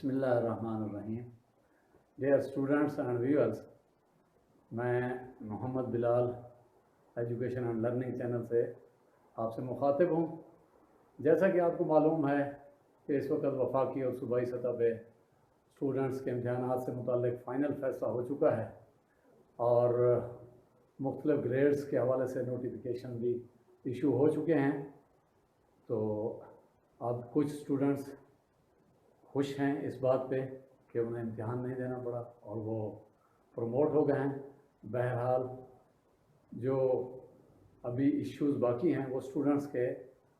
बिस्मिल्लाहिर्रहमानिर्रहीम। Dear students and viewers, मैं Mohammad Bilal education and learning channel से आपसे मुखातिब हूँ। जैसा कि आपको मालूम है कि इस वक्त वफाकी और सूबाई सतह पे स्टूडेंट्स के इम्तहानात से मुताल्लिक़ फ़ाइनल फ़ैसला हो चुका है और मुख्तलिफ़ ग्रेड्स के हवाले से नोटिफिकेशन भी इशू हो चुके हैं। तो अब कुछ स्टूडेंट्स खुश हैं इस बात पे कि उन्हें इम्तिहान नहीं देना पड़ा और वो प्रमोट हो गए हैं। बहरहाल जो अभी इश्यूज़ बाकी हैं वो स्टूडेंट्स के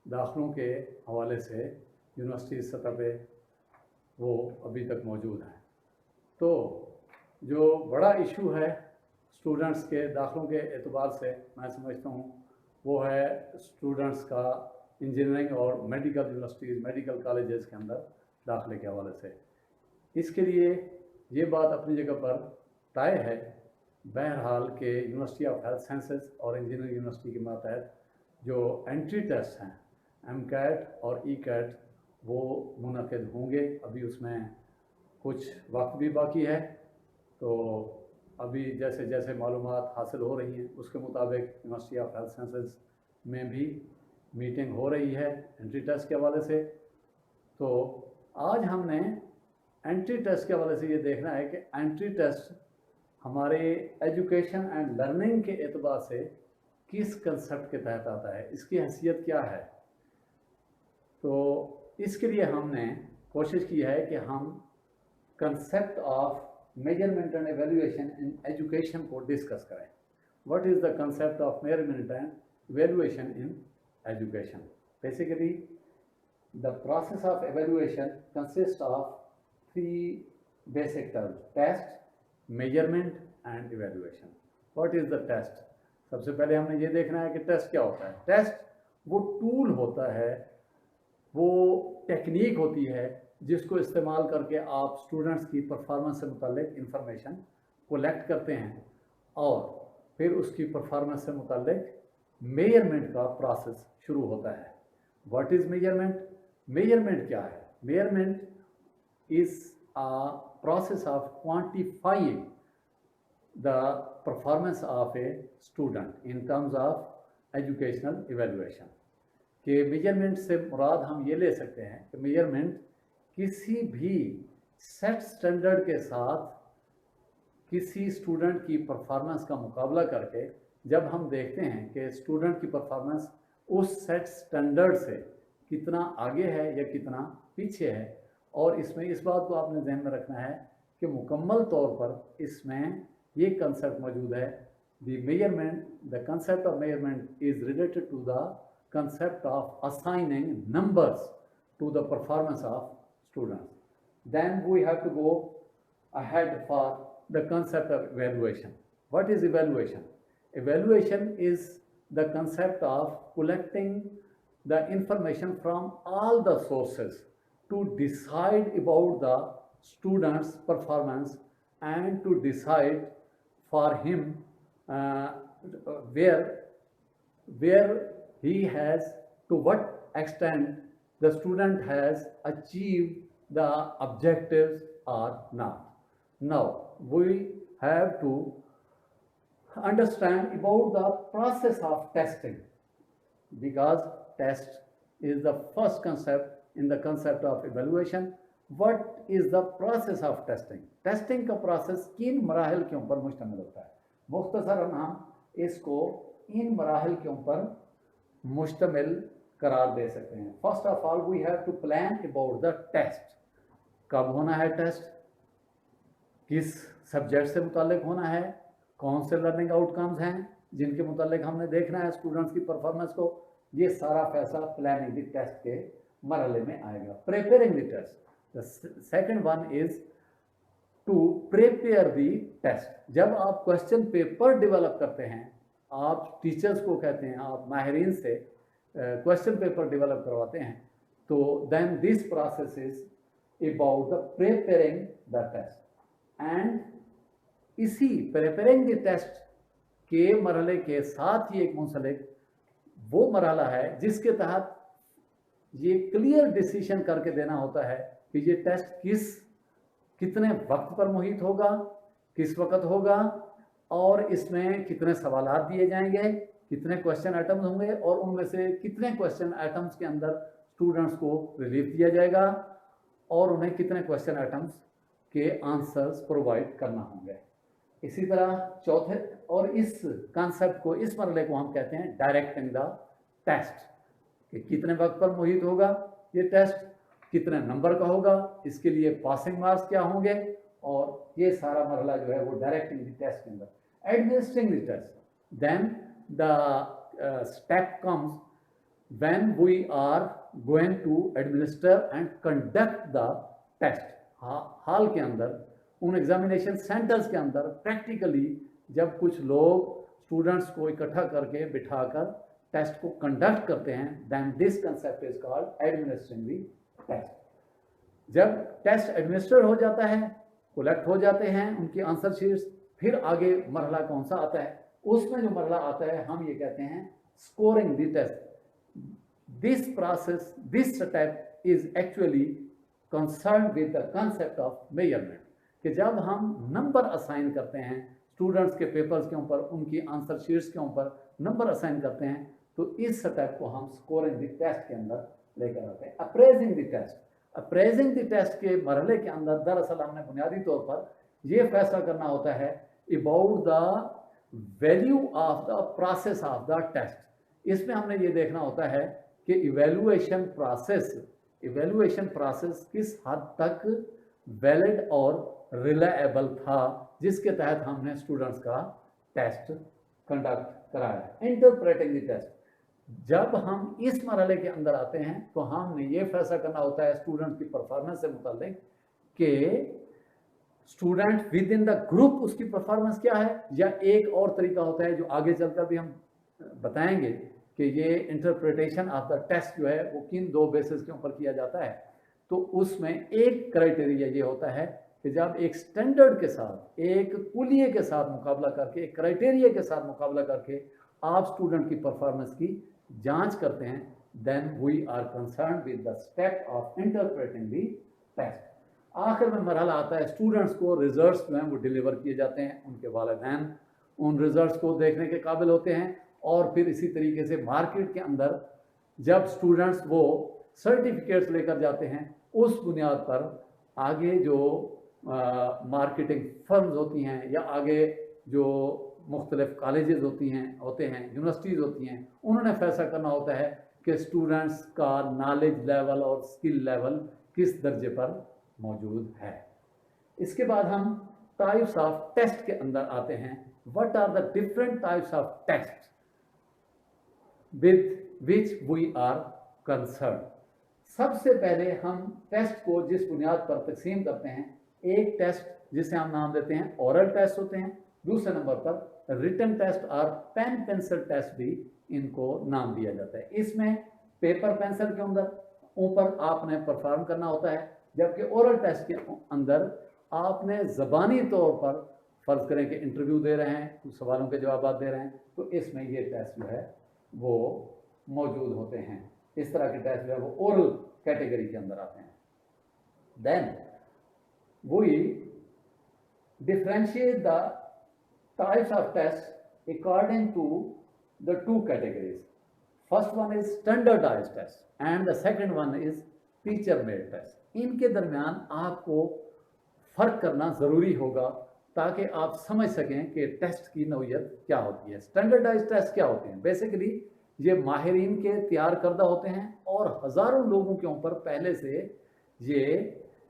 दाखिलों के हवाले से यूनिवर्सिटी सतह पे वो अभी तक मौजूद हैं। तो जो बड़ा इशू है स्टूडेंट्स के दाखिलों के एतबार से मैं समझता हूँ वो है स्टूडेंट्स का इंजीनियरिंग और मेडिकल यूनिवर्सिटीज़, मेडिकल कॉलेजेस के अंदर दाखिले के हवाले से। इसके लिए ये बात अपनी जगह पर तय है बहरहाल के यूनिवर्सिटी ऑफ हेल्थ साइंसेज और इंजीनियरिंग यूनिवर्सिटी के मातहत जो एंट्री टेस्ट हैं एमकैट और ईकैट वो मुनक़िद होंगे। अभी उसमें कुछ वक्त भी बाकी है, तो अभी जैसे जैसे मालूमात हासिल हो रही हैं उसके मुताबिक यूनिवर्सिटी ऑफ हेल्थ साइंसेज में भी मीटिंग हो रही है एंट्री टेस्ट के हवाले से। तो आज हमने एंट्री टेस्ट के हवाले से ये देखना है कि एंट्री टेस्ट हमारे एजुकेशन एंड लर्निंग के एतबार से किस कंसेप्ट के तहत आता है, इसकी हैसियत क्या है। तो इसके लिए हमने कोशिश की है कि हम concept of measurement and evaluation in education को डिस्कस करें। What is the concept of measurement and evaluation in education. Basically the process of evaluation consists of three basic terms: test, measurement and evaluation. What is the test? सबसे पहले हमने ये देखना है कि test क्या होता है। टेस्ट वो टूल होता है, वो टेक्निक होती है जिसको इस्तेमाल करके आप स्टूडेंट्स की परफॉर्मेंस से मुताल्लिक इंफॉर्मेशन कलेक्ट करते हैं और फिर उसकी परफॉर्मेंस से मुताल्लिक मेजरमेंट का प्रोसेस शुरू होता है। What is measurement? मेजरमेंट क्या है? Measurement is a process of quantifying the performance of a student in terms of educational evaluation. कि मेजरमेंट से मुराद हम ये ले सकते हैं कि मेजरमेंट किसी भी सेट स्टैंडर्ड के साथ किसी स्टूडेंट की परफॉर्मेंस का मुकाबला करके जब हम देखते हैं कि स्टूडेंट की परफॉर्मेंस उस सेट स्टैंडर्ड से कितना आगे है या कितना पीछे है, और इसमें इस बात को आपने ध्यान में रखना है कि मुकम्मल तौर पर इसमें ये कंसेप्ट मौजूद है। The concept of measurement is related to the concept of assigning numbers to the performance of students. Then we have to go ahead for the concept of evaluation. What is evaluation? Evaluation is the concept of collecting the information from all the sources to decide about the student's performance and to decide for him where he has, to what extent the student has achieved the objectives or not. Now we have to understand about the process of testing, because test is the first concept in the concept of evaluation. What is the process of testing? Testing का process किन मराहल के ऊपर मुश्तमिल होता है? मुख्तसरन हम इसको इन मराहल के ऊपर मुश्तमिल करार दे सकते हैं। First of all we have to plan about the test. कब होना है टेस्ट, किस सब्जेक्ट से मुताल्लिक होना है, कौन से लर्निंग आउटकम्स हैं जिनके मुताल्लिक हमने देखना है स्टूडेंट्स की परफॉर्मेंस को, ये सारा फैसला प्लानिंग द टेस्ट के मरहले में आएगा। Preparing the test, the second one is to prepare the test. जब आप क्वेश्चन पेपर डेवलप करते हैं, आप टीचर्स को कहते हैं, आप माहिरीन से क्वेश्चन पेपर डेवलप करवाते हैं, तो then this process is about the preparing the test. And इसी प्रिपेयरिंग द टेस्ट के मरहले के साथ ही एक मुंसलिक वो मरहला है जिसके तहत ये क्लियर डिसीजन करके देना होता है कि ये टेस्ट किस कितने वक्त पर मुहित होगा, किस वक्त होगा, और इसमें कितने सवालात दिए जाएंगे, कितने क्वेश्चन आइटम्स होंगे, और उनमें से कितने क्वेश्चन आइटम्स के अंदर स्टूडेंट्स को रिलीफ दिया जाएगा, और उन्हें कितने क्वेश्चन आइटम्स के आंसर्स प्रोवाइड करना होंगे। इसी तरह चौथे, और इस कॉन्सेप्ट को, इस मरहले को हम कहते हैं डायरेक्टिंग द टेस्ट, कि कितने वक्त पर मुहित होगा ये टेस्ट, कितने नंबर का होगा, इसके लिए पासिंग मार्क्स क्या होंगे, और ये सारा मरहला जो है वो डायरेक्टिंग द टेस्ट के अंदर। Administering the test, then the step comes when we are going to administer and conduct the test। हाल के अंदर, उन एग्जामिनेशन सेंटर्स के अंदर प्रैक्टिकली जब कुछ लोग स्टूडेंट्स को इकट्ठा करके बिठाकर टेस्ट को कंडक्ट करते हैं, then this concept is called administering the test. जब टेस्ट एडमिनिस्टर हो जाता है, कलेक्ट हो जाते हैं उनकी आंसर शीट्स, फिर आगे मरहला कौन सा आता है, उसमें जो मरहला आता है हम ये कहते हैं scoring the test. This process, this step is actually concerned with the concept of measurement, कि जब हम नंबर असाइन करते हैं स्टूडेंट्स के पेपर्स के ऊपर, उनकी आंसर शीट्स के ऊपर नंबर असाइन करते हैं, तो इस स्टेप को हम स्कोरिंग द टेस्ट के अंदर लेकर आते हैं। Appraising the test, appraising the test के मरहले के अंदर दरअसल हमने बुनियादी तौर पर यह फैसला करना होता है about the value of the process of the test. इसमें हमने ये देखना होता है कि इवैल्यूएशन प्रोसेस किस हद तक वैलिड और रिलायबल था, जिसके तहत हमने स्टूडेंट्स का टेस्ट कंडक्ट कराया। इंटरप्रेटिंग द टेस्ट, जब हम इस मरहले के अंदर आते हैं तो हमने ये फैसला करना होता है स्टूडेंट की परफॉर्मेंस से मुताल्लिक कि student with in the group उसकी परफॉर्मेंस क्या है, या एक और तरीका होता है जो आगे चलकर भी हम बताएंगे कि ये इंटरप्रिटेशन ऑफ द टेस्ट जो है वो किन दो बेसिस के ऊपर किया जाता है। तो उसमें एक क्राइटेरिया ये होता है कि जब एक स्टैंडर्ड के साथ, एक कुलिये के साथ मुकाबला करके, एक क्राइटेरिया के साथ मुकाबला करके आप स्टूडेंट की परफॉर्मेंस की जांच करते हैं, then we are concern with the step of interpreting the test. आखिर में मरहला आता है स्टूडेंट्स को रिजल्ट्स जो हैं वो डिलीवर किए जाते हैं, उनके वालिदैन उन रिजल्ट्स को देखने के काबिल होते हैं, और फिर इसी तरीके से मार्केट के अंदर जब स्टूडेंट्स वो सर्टिफिकेट्स लेकर जाते हैं, उस बुनियाद पर आगे जो मार्केटिंग फर्म्स होती हैं, या आगे जो मुख्तलिफ कॉलेजेस होते हैं, यूनिवर्सिटीज़ होती हैं, उन्होंने फैसला करना होता है कि स्टूडेंट्स का नॉलेज लेवल और स्किल लेवल किस दर्जे पर मौजूद है। इसके बाद हम टाइप्स ऑफ टेस्ट के अंदर आते हैं। What are the different types of test with which we are concerned। सबसे पहले हम टेस्ट को जिस बुनियाद पर तकसीम करते हैं, एक टेस्ट जिसे हम नाम देते हैं ओरल टेस्ट होते हैं, दूसरे नंबर पर रिटन टेस्ट और पेन पेंसिल टेस्ट भी इनको नाम दिया जाता है। इसमें पेपर पेंसिल के अंदर ऊपर आपने परफॉर्म करना होता है, जबकि ओरल टेस्ट के अंदर आपने ज़बानी तौर पर, फर्ज करें कि इंटरव्यू दे रहे हैं, कुछ सवालों के जवाब दे रहे हैं, तो इसमें ये टेस्ट जो है वो मौजूद होते हैं। इस तरह के टेस्ट जो है वो ओरल कैटेगरी के अंदर आते हैं। Then we differentiate the types of test according to the two categories. First one is standardised test and the second one is teacher made test. इनके दरमियान आपको फर्क करना ज़रूरी होगा ताकि आप समझ सकें कि टेस्ट की नौइयत क्या होती है। स्टैंडर्डाइज्ड टेस्ट क्या होते हैं? बेसिकली ये माहिरीन के तैयार करदा होते हैं और हज़ारों लोगों के ऊपर पहले से ये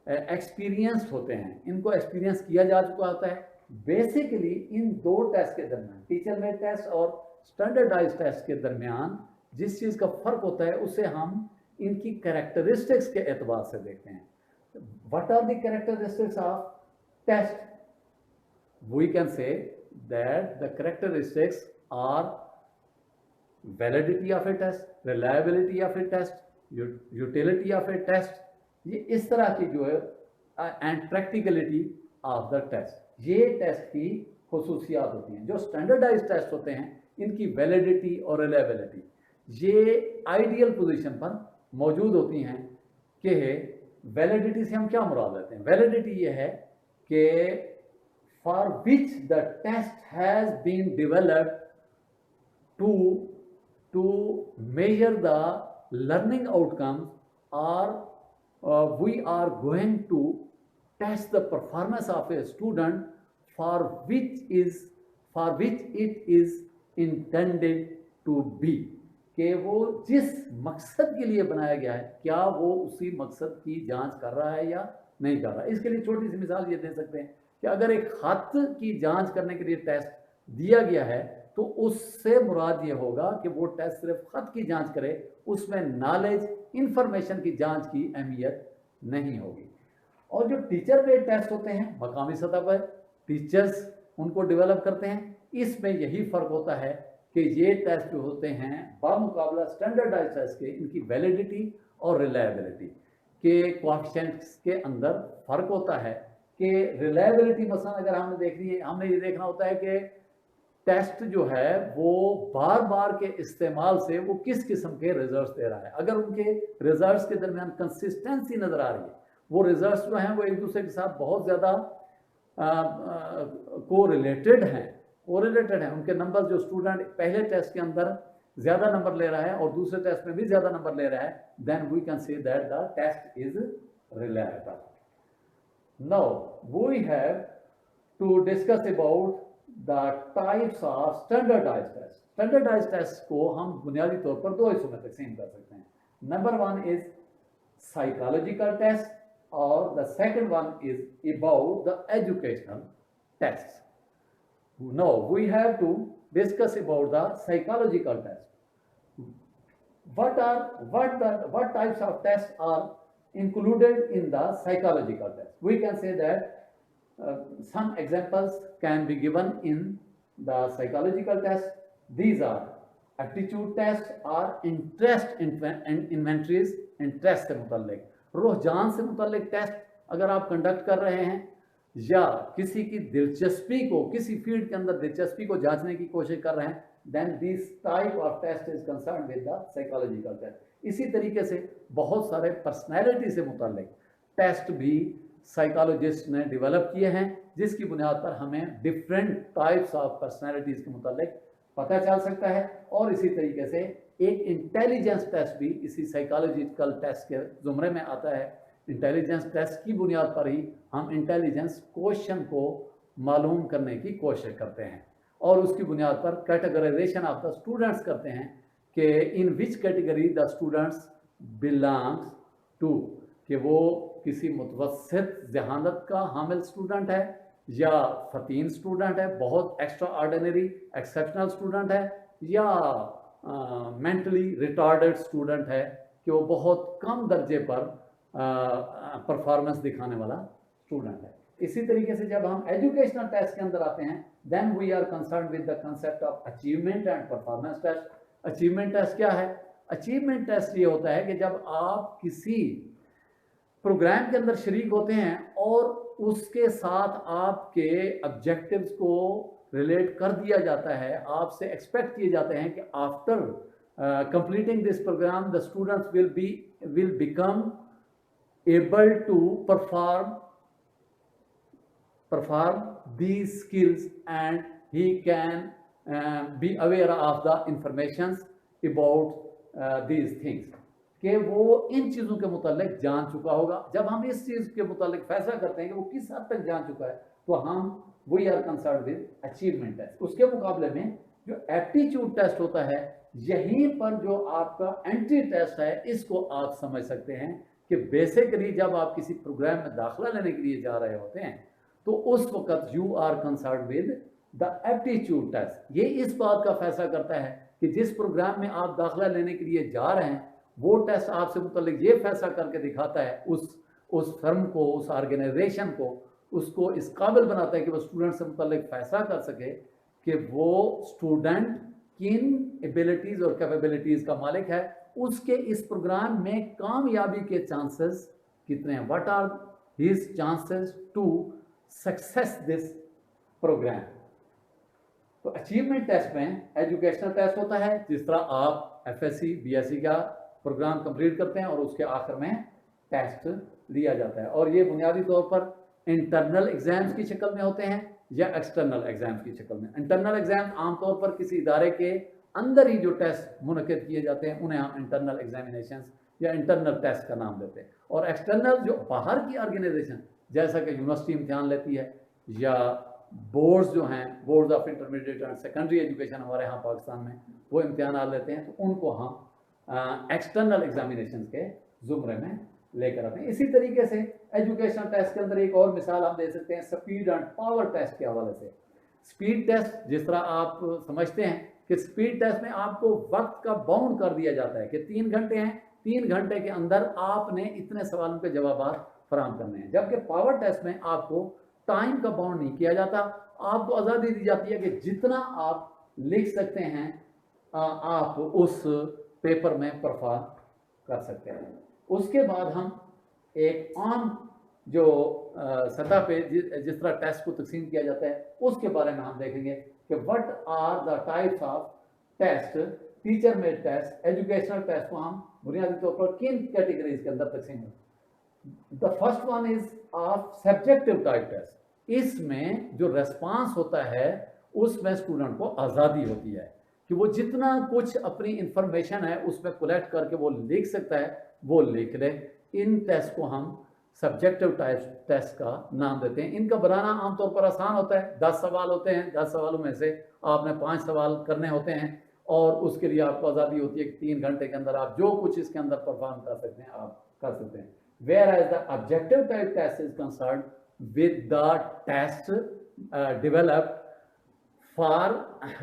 एक्सपीरियंस्ड होते हैं, इनको एक्सपीरियंस किया जा चुका होता है। बेसिकली इन दो टेस्ट के दरमियान, टीचर मेड टेस्ट और स्टैंडर्डाइज्ड टेस्ट के दरमियान जिस चीज़ का फ़र्क होता है उसे हम इनकी कैरेक्टरिस्टिक्स के एतबार से देखते हैं। What are the characteristics of test? We can say that the characteristics are validity of a test, reliability of a test, utility of a test, ये इस तरह की जो है, and practicality of the test, ये टेस्ट की खुसूसियात होती हैं। जो स्टैंडर्डाइज्ड टेस्ट होते हैं इनकी वैलिडिटी और रिलायबिलिटी ये आइडियल पोजीशन पर मौजूद होती हैं। कि वैलिडिटी से हम क्या मुराद लेते हैं? वैलिडिटी ये है कि for which the test has been developed to measure the learning outcomes, or we are going to test the performance of a student for which it is intended to be, कि वो जिस मकसद के लिए बनाया गया है क्या वो उसी मकसद की जांच कर रहा है या नहीं कर रहा है। इसके लिए छोटी सी मिसाल ये दे सकते हैं कि अगर एक खत की जांच करने के लिए टेस्ट दिया गया है तो उससे मुराद ये होगा कि वो टेस्ट सिर्फ खत की जांच करे, उसमें नॉलेज इंफॉर्मेशन की जांच की अहमियत नहीं होगी। और जो टीचर बेस्ड टेस्ट होते हैं मकामी सतह पर टीचर्स उनको डेवलप करते हैं, इसमें यही फ़र्क होता है कि ये टेस्ट जो होते हैं बामुकाबला स्टैंडर्डाइज्ड टेस्ट के, इनकी वैलिडिटी और रिलायबिलिटी के कोएफिशिएंट्स के अंदर फ़र्क होता है कि रिलायबिलिटी मसलन अगर हमने देखनी है, हमने ये देखना होता है कि टेस्ट जो है वो बार बार के इस्तेमाल से वो किस किस्म के रिजल्ट्स दे रहा है। अगर उनके रिजल्ट्स के दरमियान कंसिस्टेंसी नज़र आ रही है, वो रिजल्ट्स जो हैं वो एक दूसरे के साथ बहुत ज़्यादा कोरिलेटेड हैं, उनके नंबर जो स्टूडेंट पहले टेस्ट के अंदर ज़्यादा नंबर ले रहा है और दूसरे टेस्ट में भी ज़्यादा नंबर ले रहा है, then we can say that the test is reliable. Now we have to discuss about the types of standardised test. Standardised test को हम बुनियादी तौर पर दो हिस्सों में तकसीम कर सकते हैं। Number one is psychological test और the second one is about the educational test. Now we have to discuss about the psychological test. What types of tests are included in the psychological test? We can say that some examples can be given in the psychological test. These are aptitude test or interest inventories, interest से मुतल्लिक, रुझान से मुतल्लिक test अगर आप conduct कर रहे हैं या किसी की दिलचस्पी को, किसी फील्ड के अंदर दिलचस्पी को जांचने की कोशिश कर रहे हैं, then this type of test is concern with the psychological test. इसी तरीके से बहुत सारे पर्सनैलिटी से मुताल्लिक टेस्ट भी साइकोलॉजिस्ट ने डेवलप किए हैं, जिसकी बुनियाद पर हमें डिफरेंट टाइप्स ऑफ पर्सनैलिटीज के मुताल्लिक पता चल सकता है। और इसी तरीके से एक इंटेलिजेंस टेस्ट भी इसी साइकोलॉजिकल टेस्ट के जुमरे में आता है। इंटेलिजेंस टेस्ट की बुनियाद पर ही हम इंटेलिजेंस क्वेश्चन को मालूम करने की कोशिश करते हैं और उसकी बुनियाद पर कैटेगराइजेशन ऑफ द स्टूडेंट्स करते हैं कि in which category the students belongs to, कि वो किसी मुतवस्सित जहानत का हामिल स्टूडेंट है या फतीन स्टूडेंट है, बहुत एक्स्ट्रा ऑर्डिनरी एक्सेप्शनल स्टूडेंट है, या मेंटली रिटार्डेड स्टूडेंट है कि वो बहुत कम दर्जे पर परफॉर्मेंस दिखाने वाला स्टूडेंट है। इसी तरीके से जब हम एजुकेशनल टेस्ट के अंदर आते हैं, then we are concern with the concept of achievement and performance test. Achievement test क्या है? अचीवमेंट टेस्ट ये होता है कि जब आप किसी प्रोग्राम के अंदर शरीक होते हैं और उसके साथ आपके ऑब्जेक्टिव्स को रिलेट कर दिया जाता है, आपसे एक्सपेक्ट किए जाते हैं कि after completing this programme the students will become able to perform these skills and he can be aware of the informations about these things, कि वो इन चीज़ों के मुतालिक जान चुका होगा। जब हम इस चीज़ के मुतालिक फैसला करते हैं कि वो किस हद तक जान चुका है, तो हम we are concern with achievement test. उसके मुकाबले में जो एप्टीट्यूड टेस्ट होता है, यहीं पर जो आपका एंट्री टेस्ट है, इसको आप समझ सकते हैं कि बेसिकली जब आप किसी प्रोग्राम में दाखिला लेने के लिए जा रहे होते हैं तो उस वक्त you are concern with the aptitude test. ये इस बात का फैसला करता है कि जिस प्रोग्राम में आप दाखिला लेने के लिए जा रहे हैं, वो टेस्ट आपसे मुतल्लिक ये फैसला करके दिखाता है, उस फर्म को, उस ऑर्गेनाइजेशन को, उसको इस काबिल बनाता है कि वो स्टूडेंट से मुतल्लिक फैसला कर सके कि वो स्टूडेंट किन एबिलिटीज़ और कैपेबिलिटीज़ का मालिक है, उसके इस प्रोग्राम में कामयाबी के चांसेस कितने हैं, what are his chances to success this programme. तो अचीवमेंट टेस्ट में एजुकेशनल टेस्ट होता है, जिस तरह आप एफएससी बीएससी का प्रोग्राम कंप्लीट करते हैं और उसके आखिर में टेस्ट लिया जाता है, और ये बुनियादी तौर पर इंटरनल एग्जाम्स की शक्ल में होते हैं या एक्सटर्नल एग्जाम्स की शक्ल में। इंटरनल एग्जाम आमतौर पर किसी इदारे के अंदर ही जो टेस्ट मुनक़िद किए जाते हैं उन्हें हम इंटरनल एग्जामिनेशंस या इंटरनल टेस्ट का नाम देते हैं। और एक्सटर्नल जो बाहर की ऑर्गेनाइजेशन जैसा कि यूनिवर्सिटी इम्तिहान लेती है या बोर्ड्स जो हैं, board of intermediate and secondary education हमारे यहाँ पाकिस्तान में वो इम्तिहान लेते हैं, तो उनको हम एक्सटर्नल एग्जामिनेशन के ज़ुमरे में लेकर आते हैं। इसी तरीके से एजुकेशनल टेस्ट के अंदर एक और मिसाल हम दे सकते हैं स्पीड एंड पावर टेस्ट के हवाले से। स्पीड टेस्ट जिस तरह आप समझते हैं कि स्पीड टेस्ट में आपको वक्त का बाउंड कर दिया जाता है कि 3 घंटे हैं, 3 घंटे के अंदर आपने इतने सवालों के जवाब फराहम करने हैं। जबकि पावर टेस्ट में आपको टाइम का बाउंड नहीं किया जाता, आपको आज़ादी दी जाती है कि जितना आप लिख सकते हैं आप उस पेपर में परफॉर्म कर सकते हैं। उसके बाद हम एक आम जो सतह पे जिस तरह टेस्ट को तकसीम किया जाता है उसके बारे में हम देखेंगे कि what are the types of test, teacher made test, educational test को हम बुनियादी तौर पर किन कैटेगरीज के अंदर तकसीम करते हैं। The first one is of subjective type test. इसमें जो रेस्पॉन्स होता है उसमें स्टूडेंट को आज़ादी होती है कि वो जितना कुछ अपनी इंफॉर्मेशन है उसमें कलेक्ट करके वो लिख सकता है वो लिख ले। इन टेस्ट को हम सब्जेक्टिव टाइप टेस्ट का नाम देते हैं। इनका बनाना आमतौर पर आसान होता है, 10 सवाल होते हैं, 10 सवालों में से आपने 5 सवाल करने होते हैं और उसके लिए आपको आज़ादी होती है कि 3 घंटे के अंदर आप जो कुछ इसके अंदर परफॉर्म कर सकते हैं आप कर सकते हैं। Whereas the objective type test is concern with the test developed for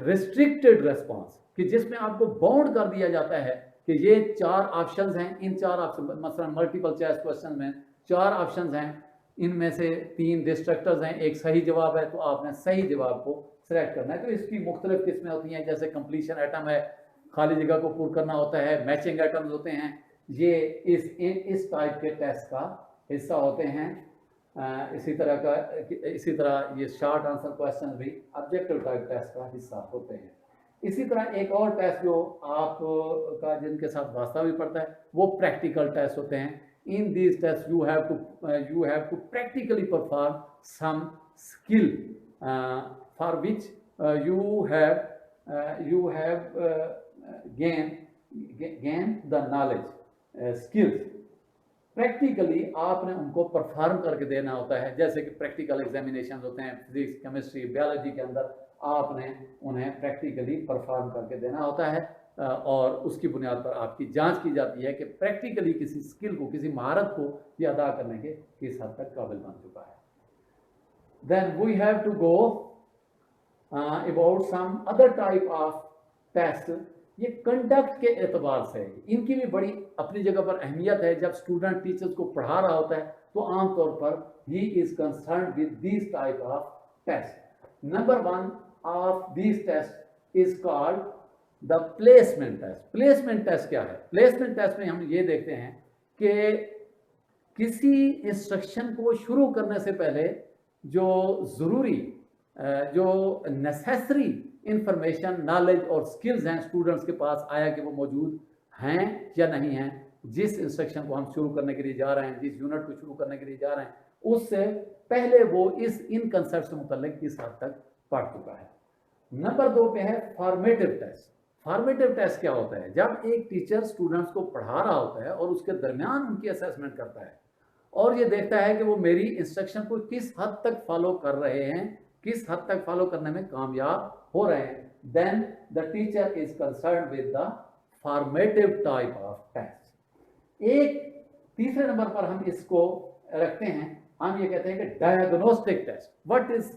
restricted response, कि जिसमें आपको बाउंड कर दिया जाता है कि ये 4 ऑप्शंस हैं, इन 4 ऑप्शन मसलन मल्टीपल चॉइस क्वेश्चन में 4 ऑप्शंस हैं, इनमें से 3 डिस्ट्रक्टर्स हैं, एक सही जवाब है, तो आपने सही जवाब को सिलेक्ट करना है। तो इसकी मुख्तलिफ किस्में होती हैं, जैसे कंप्लीशन एटम है, खाली जगह को पूरा करना होता है, मैचिंग एटम्स होते हैं, ये इस टाइप के टेस्ट का हिस्सा होते हैं। इसी तरह ये शॉर्ट आंसर क्वेश्चन भी ऑब्जेक्टिव टाइप टेस्ट का हिस्सा होते हैं। इसी तरह एक और टेस्ट जो आपका जिनके साथ वास्ता भी पड़ता है वो प्रैक्टिकल टेस्ट होते हैं। In these test you have to practically perform some skill for which you have gain the knowledge skills। Practically आपने उनको परफॉर्म करके देना होता है, जैसे कि प्रैक्टिकल एग्जामिनेशन होते हैं फिजिक्स, केमिस्ट्री, बायोलॉजी के अंदर आपने उन्हें प्रैक्टिकली परफॉर्म करके देना होता है और उसकी बुनियाद पर आपकी जांच की जाती है कि प्रैक्टिकली किसी स्किल को, किसी महारत को ये अदा करने के किस हद तक काबिल बन चुका है। Then we have to go about some other type of test. ये कंडक्ट के एतबार से इनकी भी बड़ी अपनी जगह पर अहमियत है। जब स्टूडेंट टीचर्स को पढ़ा रहा होता है तो आमतौर पर he is concern with this type of test. Number 1 of this test is called the placement test. Placement test क्या है? प्लेसमेंट टेस्ट में हम ये देखते हैं कि किसी इंस्ट्रक्शन को शुरू करने से पहले जो ज़रूरी जो नेसेसरी इंफॉर्मेशन, नॉलेज और स्किल्स हैं स्टूडेंट्स के पास, आया कि वो मौजूद हैं या नहीं हैं। जिस इंस्ट्रक्शन को हम शुरू करने के लिए जा रहे हैं, जिस यूनिट को शुरू करने के लिए जा रहे हैं, उससे पहले वो इन कंसेप्ट से मुतल्लिक किस हद तक पढ़ चुका है। नंबर 2 पे है फॉर्मेटिव टेस्ट। फॉर्मेटिव टेस्ट क्या होता है? जब एक टीचर स्टूडेंट्स को पढ़ा रहा होता है और उसके दरमियान उनकी असेसमेंट करता है और ये देखता है कि वो मेरी इंस्ट्रक्शन को किस हद तक फॉलो कर रहे हैं, किस हद तक फॉलो करने में कामयाब हो रहे हैं, then the teacher is concern with the formative type of test. एक तीसरे नंबर पर हम इसको रखते हैं, हम ये कहते हैं कि diagnostic test. What is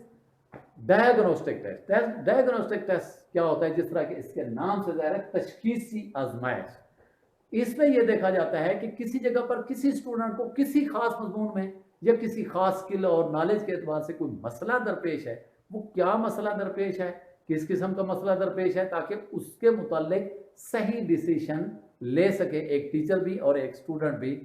diagnostic test? Diagnostic test क्या होता है? जिस तरह के इसके नाम से ज़ाहिर है, तशखीसी आजमाइश। इसमें यह देखा जाता है कि किसी जगह पर किसी स्टूडेंट को किसी खास मजमून में या किसी खास स्किल और नॉलेज के एतबार से कोई मसला दरपेश है, वो क्या मसला दरपेश है, किस किस्म का मसला दरपेश है, ताकि उसके मुताल्लिक सही डिसीजन ले सके एक टीचर भी और एक स्टूडेंट भी,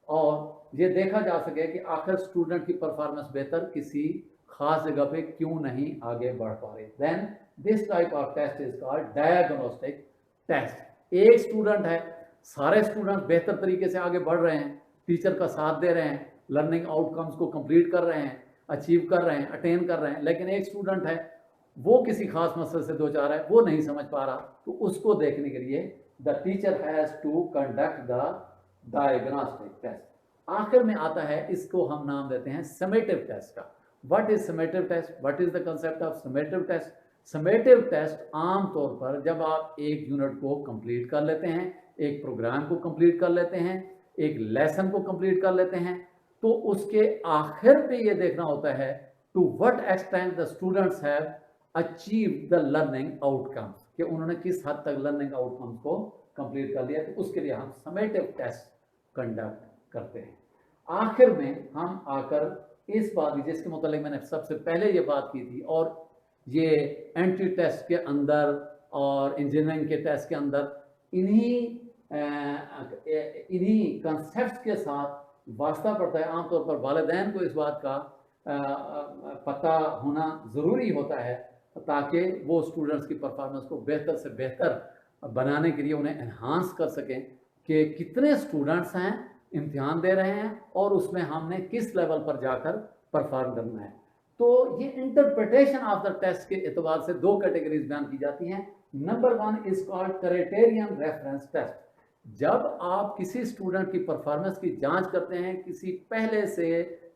और ये देखा जा सके कि आखिर स्टूडेंट की परफॉर्मेंस बेहतर किसी खास जगह पे क्यों नहीं आगे बढ़ पा रही। Then this type of test is called diagnostic test. एक स्टूडेंट है, सारे स्टूडेंट बेहतर तरीके से आगे बढ़ रहे हैं, टीचर का साथ दे रहे हैं, लर्निंग आउटकम्स को कंप्लीट कर रहे हैं, अचीव कर रहे हैं, अटेन कर रहे हैं, लेकिन एक स्टूडेंट है वो किसी खास मसले से दो चार है, वो नहीं समझ पा रहा, तो उसको देखने के लिए the teacher has to conduct the diagnostic test. आखिर में आता है, इसको हम नाम देते हैं समेटिव टेस्ट का। What is summative test? What is the concept of summative test? Summative test आम तौर पर जब आप एक यूनिट को कंप्लीट कर लेते हैं, एक प्रोग्राम को कंप्लीट कर लेते हैं, एक लेसन को कंप्लीट कर लेते हैं, तो उसके आखिर पे ये देखना होता है to what extent the students have achieve the learning outcomes, कि उन्होंने किस हद तक लर्निंग आउटकम्स को कंप्लीट कर लिया। तो उसके लिए हम समेटिव टेस्ट कंडक्ट करते हैं। आखिर में हम आकर इस बात की, जिसके मुतालिक मैंने सबसे पहले ये बात की थी, और ये एंट्री टेस्ट के अंदर और इंजीनियरिंग के टेस्ट के अंदर इन्हीं कंसेप्ट्स के साथ वास्ता पड़ता है। आमतौर पर वालिदैन को इस बात का पता होना ज़रूरी होता है ताकि वो स्टूडेंट्स की परफॉर्मेंस को बेहतर से बेहतर बनाने के लिए उन्हें एनहांस कर सकें कि कितने स्टूडेंट्स हैं, इम्तिहान दे रहे हैं, और उसमें हमने किस लेवल पर जाकर परफॉर्म करना है। तो ये इंटरप्रिटेशन ऑफ द टेस्ट के एतबार से दो कैटेगरीज बयान की जाती हैं। Number 1 is called criterion reference test. जब आप किसी स्टूडेंट की परफॉर्मेंस की जांच करते हैं किसी पहले से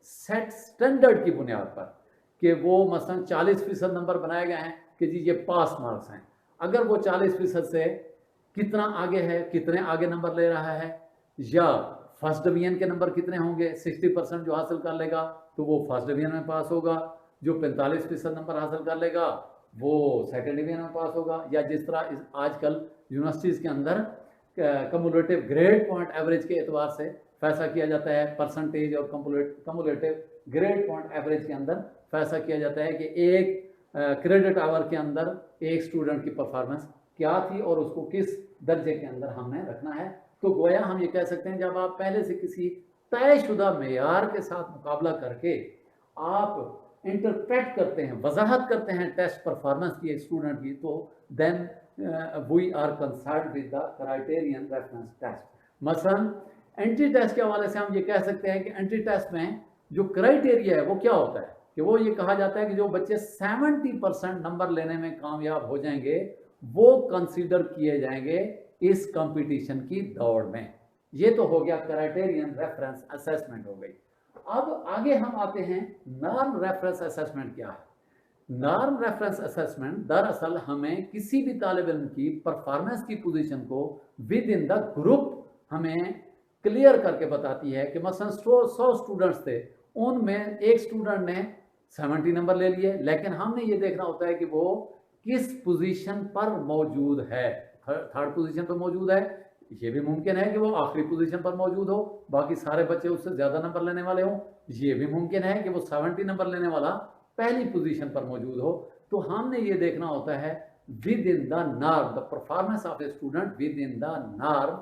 सेट स्टैंडर्ड की बुनियाद पर, कि वो मसलन 40% नंबर बनाए गए हैं कि जी ये पास मार्क्स हैं, अगर वो 40% से कितना आगे है, कितने आगे नंबर ले रहा है, या फर्स्ट डिवीजन के नंबर कितने होंगे, 60% जो हासिल कर लेगा तो वो फर्स्ट डिवीजन में पास होगा, जो 45% नंबर हासिल कर लेगा वो सेकंड डिवीजन में पास होगा, या जिस तरह आजकल यूनिवर्सिटीज़ के अंदर कम्युलेटिव ग्रेड पॉइंट एवरेज के एतबार से फैसला किया जाता है, परसेंटेज और कम्युलेटिव ग्रेड पॉइंट एवरेज के अंदर फैसला किया जाता है कि एक क्रेडिट आवर के अंदर एक स्टूडेंट की परफॉर्मेंस क्या थी और उसको किस दर्जे के अंदर हमने रखना है। तो गोया हम ये कह सकते हैं, जब आप पहले से किसी तयशुदा मेयार के साथ मुकाबला करके आप इंटरप्रेट करते हैं, वजाहत करते हैं टेस्ट परफॉर्मेंस की एक स्टूडेंट की, तो then we are concern with the criterion reference test. मसलन एंट्री टेस्ट के हवाले से हम ये कह सकते हैं कि एंट्री टेस्ट में जो क्राइटेरिया है वो क्या होता है, कि वो ये कहा जाता है कि जो बच्चे 70% नंबर लेने में कामयाब हो जाएंगे वो कंसीडर किए जाएंगे इस कंपटीशन की दौड़ में। ये तो हो गया क्राइटेरियन रेफरेंस असेसमेंट हो गई। अब आगे हम आते हैं, नॉर्म रेफरेंस असेसमेंट क्या है। नॉर्म रेफरेंस असेसमेंट दरअसल हमें किसी भी तालिब इल्म की परफॉर्मेंस की पोजीशन को विद इन द ग्रुप हमें क्लियर करके बताती है कि मसलन 100 स्टूडेंट्स थे, उनमें एक स्टूडेंट ने 70 नंबर ले लिए, लेकिन हमने ये देखना होता है कि वो किस पोजीशन पर मौजूद है। थर्ड पोजीशन पर मौजूद है, ये भी मुमकिन है कि वो आखिरी पोजीशन पर मौजूद हो, बाकी सारे बच्चे उससे ज़्यादा नंबर लेने वाले हों। ये भी मुमकिन है कि वो 70 नंबर लेने वाला पहली पोजीशन पर मौजूद हो। तो हमने ये देखना होता है with in the norm, the performance of a student with in the norm,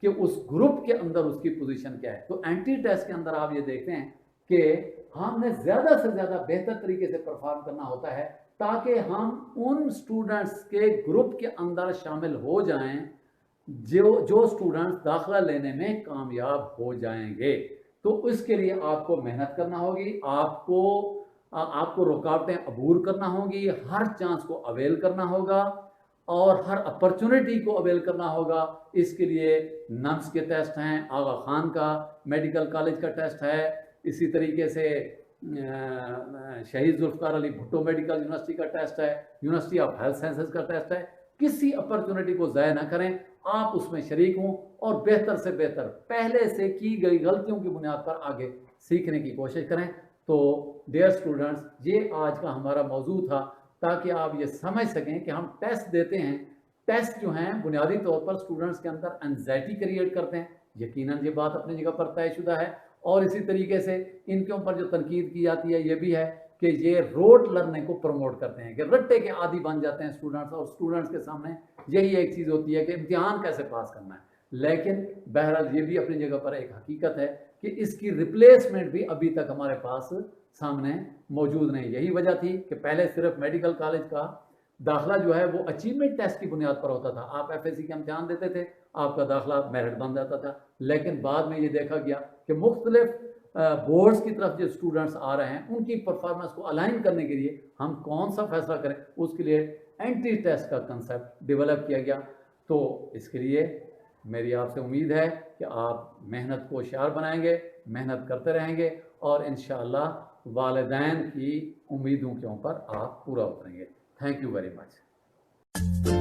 कि उस ग्रुप के अंदर उसकी पोजीशन क्या है। तो एंट्री टेस्ट के अंदर आप ये देखते हैं कि हमने ज़्यादा से ज़्यादा बेहतर तरीके से परफॉर्म करना होता है ताकि हम उन स्टूडेंट्स के ग्रुप के अंदर शामिल हो जाएं जो स्टूडेंट्स दाखिला लेने में कामयाब हो जाएंगे। तो इसके लिए आपको मेहनत करना होगी, आपको रुकावटें अबूर करना होगी, हर चांस को अवेल करना होगा और हर अपॉर्चुनिटी को अवेल करना होगा। इसके लिए नम्स के टेस्ट हैं, आगा खान का मेडिकल कॉलेज का टेस्ट है, इसी तरीके से शहीद जुल्फ़िकार अली भुट्टो मेडिकल यूनिवर्सिटी का टेस्ट है, यूनिवर्सिटी ऑफ हेल्थ साइंसेज का टेस्ट है। किसी अपॉर्चुनिटी को ज़ाया ना करें, आप उसमें शरीक हों और बेहतर से बेहतर पहले से की गई गलतियों की बुनियाद पर आगे सीखने की कोशिश करें। तो डियर स्टूडेंट्स, ये आज का हमारा मौजू था ताकि आप ये समझ सकें कि हम टेस्ट देते हैं। टेस्ट जो हैं बुनियादी तौर पर स्टूडेंट्स के अंदर एंजाइटी क्रिएट करते हैं, यकीनन ये बात अपनी जगह पर तयशुदा है। और इसी तरीके से इनके ऊपर जो तनकीद की जाती है ये भी है कि ये रोट लर्निंग को प्रमोट करते हैं, कि रट्टे के आदी बन जाते हैं स्टूडेंट्स, और स्टूडेंट्स के सामने यही एक चीज़ होती है कि इम्तिहान कैसे पास करना है। लेकिन बहरहाल ये भी अपनी जगह पर एक हकीकत है कि इसकी रिप्लेसमेंट भी अभी तक हमारे पास सामने मौजूद नहीं। यही वजह थी कि पहले सिर्फ मेडिकल कॉलेज का दाखिला जो है वो अचीवमेंट टेस्ट की बुनियाद पर होता था। आप FSC का इम्तिहान देते थे, आपका दाखिला मेरिट बन जाता था। लेकिन बाद में ये देखा गया कि मुख्तलिफ बोर्ड्स की तरफ जो स्टूडेंट्स आ रहे हैं उनकी परफॉर्मेंस को अलाइन करने के लिए हम कौन सा फैसला करें, उसके लिए एंटी टेस्ट का कंसेप्ट डेवलप किया गया। तो इसके लिए मेरी आपसे उम्मीद है कि आप मेहनत को होशियार बनाएंगे, मेहनत करते रहेंगे और इंशाअल्लाह वालिदैन की उम्मीदों के ऊपर आप पूरा उतरेंगे। Thank you very much.